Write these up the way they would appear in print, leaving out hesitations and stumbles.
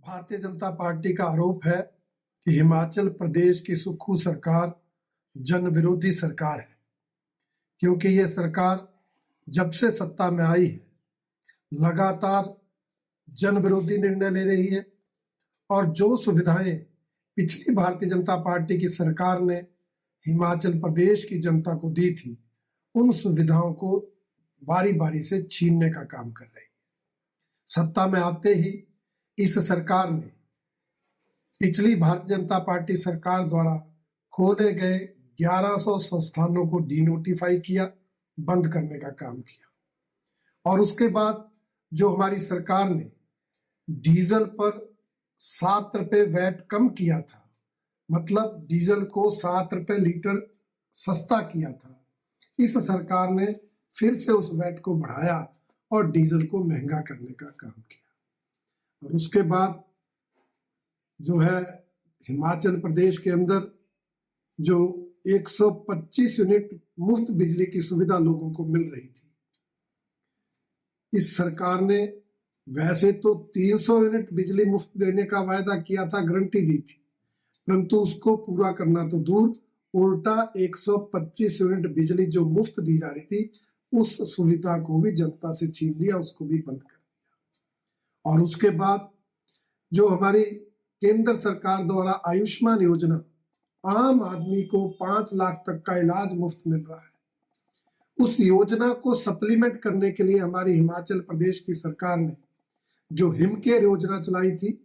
Bharatiya Janata party का आरोप है कि हिमाचल प्रदेश की सुक्खू सरकार जन विरोधी सरकार है, क्योंकि ये सरकार जब से सत्ता में आई है लगातार जन विरोधी निर्णय ले रही है और जो सुविधाएं पिछली भारतीय जनता पार्टी की सरकार ने हिमाचल प्रदेश की जनता को दी थी, उन सुविधाओं को बारी बारी से छीनने का काम कर रही है। सत्ता में आते ही इस सरकार ने पिछली भारतीय जनता पार्टी सरकार द्वारा खोले गए 1100 संस्थानों को डीनोटिफाई किया, बंद करने का काम किया। और उसके बाद जो हमारी सरकार ने डीजल पर 7 रुपए वैट कम किया था, मतलब डीजल को 7 रुपए लीटर सस्ता किया था, इस सरकार ने फिर से उस वैट को बढ़ाया और डीजल को महंगा करने का काम किया। और उसके बाद जो है हिमाचल प्रदेश के अंदर जो 125 यूनिट मुफ्त बिजली की सुविधा लोगों को मिल रही थी, इस सरकार ने वैसे तो 300 यूनिट बिजली मुफ्त देने का वायदा किया था, गारंटी दी थी, परंतु उसको पूरा करना तो दूर, उल्टा 125 यूनिट बिजली जो मुफ्त दी जा रही थी उस सुविधा को भी जनता से छीन लिया, उसको भी बंद कर दिया। और उसके बाद जो हमारी केंद्र सरकार द्वारा आयुष्मान योजना, आम आदमी को 5 लाख तक का इलाज मुफ्त मिल रहा है, उस योजना को सप्लीमेंट करने के लिए हमारी हिमाचल प्रदेश की सरकार ने जो हिमकेयर योजना चलाई थी,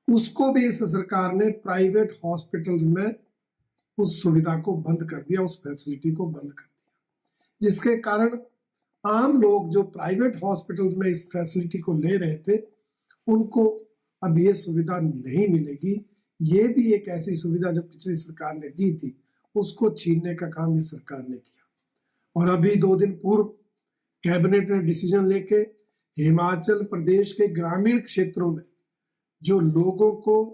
उसको भी इस सरकार ने प्राइवेट हॉस्पिटल्स में उस सुविधा को बंद कर दिया, उस फैसिलिटी को बंद कर दिया, जिसके कारण आम लोग जो प्राइवेट हॉस्पिटल्स में इस फैसिलिटी को ले रहे थे, उनको अब ये सुविधा नहीं मिलेगी। ये भी एक ऐसी सुविधा जो पिछली सरकार ने दी थी, उसको छीनने का काम इस सरकार ने किया। और अभी 2 दिन पूर्व कैबिनेट ने डिसीजन लेके हिमाचल प्रदेश के ग्रामीण क्षेत्रों में जो लोगों को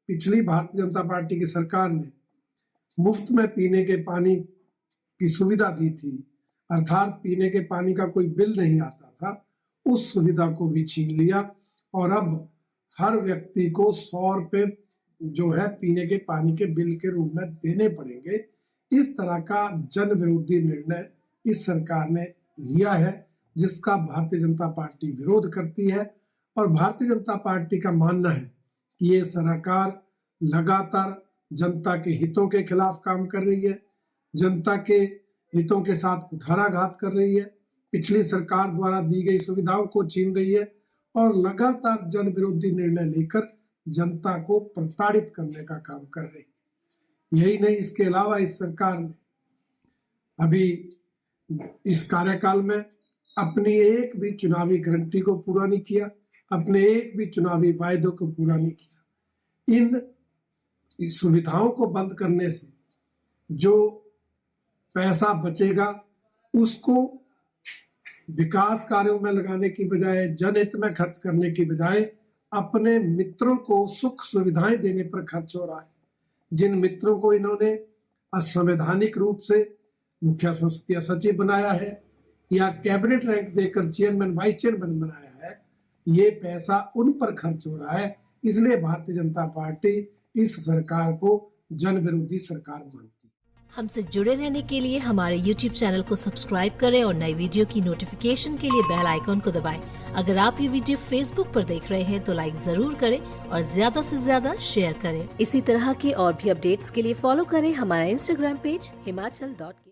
पिछली भारतीय जनता पार्टी की सरकार ने मुफ्त में पीने के पानी की सुविधा दी थी, अर्थात पीने के पानी का कोई बिल नहीं आता था, उस सुविधा को भी छीन लिया। और अब हर व्यक्ति को 100 रुपए जो है पीने के पानी के बिल के रूप में देने पड़ेंगे। इस तरह का जन विरोधी निर्णय इस सरकार ने लिया है, जिसका भारतीय जनता पार्टी विरोध करती है। और भारतीय जनता पार्टी का मानना है कि ये सरकार लगातार जनता के हितों के खिलाफ काम कर रही है, जनता के हितों के साथ कुठाराघात कर रही है, पिछली सरकार द्वारा दी गई सुविधाओं को छीन रही है और लगातार जन विरोधी निर्णय लेकर जनता को प्रताड़ित करने का काम कर रही है। यही नहीं, इसके अलावा इस सरकार ने अभी इस कार्यकाल में अपनी एक भी चुनावी गारंटी को पूरा नहीं किया, अपने एक भी चुनावी वायदों को पूरा नहीं किया। इन सुविधाओं को बंद करने से जो पैसा बचेगा उसको विकास कार्यों में लगाने की बजाय, जनहित में खर्च करने की बजाय अपने मित्रों को सुख सुविधाएं देने पर खर्च हो रहा है। जिन मित्रों को इन्होंने असंवैधानिक रूप से मुख्य संसदीय सचिव बनाया है या कैबिनेट रैंक देकर चेयरमैन वाइस चेयरमैन बनाया है, ये पैसा उन पर खर्च हो रहा है। इसलिए भारतीय जनता पार्टी इस सरकार को जन विरोधी सरकार मानती है। हमसे जुड़े रहने के लिए हमारे YouTube चैनल को सब्सक्राइब करें और नई वीडियो की नोटिफिकेशन के लिए बेल आइकॉन को दबाएं। अगर आप ये वीडियो Facebook पर देख रहे हैं तो लाइक जरूर करें और ज्यादा से ज्यादा शेयर करें। इसी तरह के और भी अपडेट्स के लिए फॉलो करें हमारा Instagram पेज himachal.ke।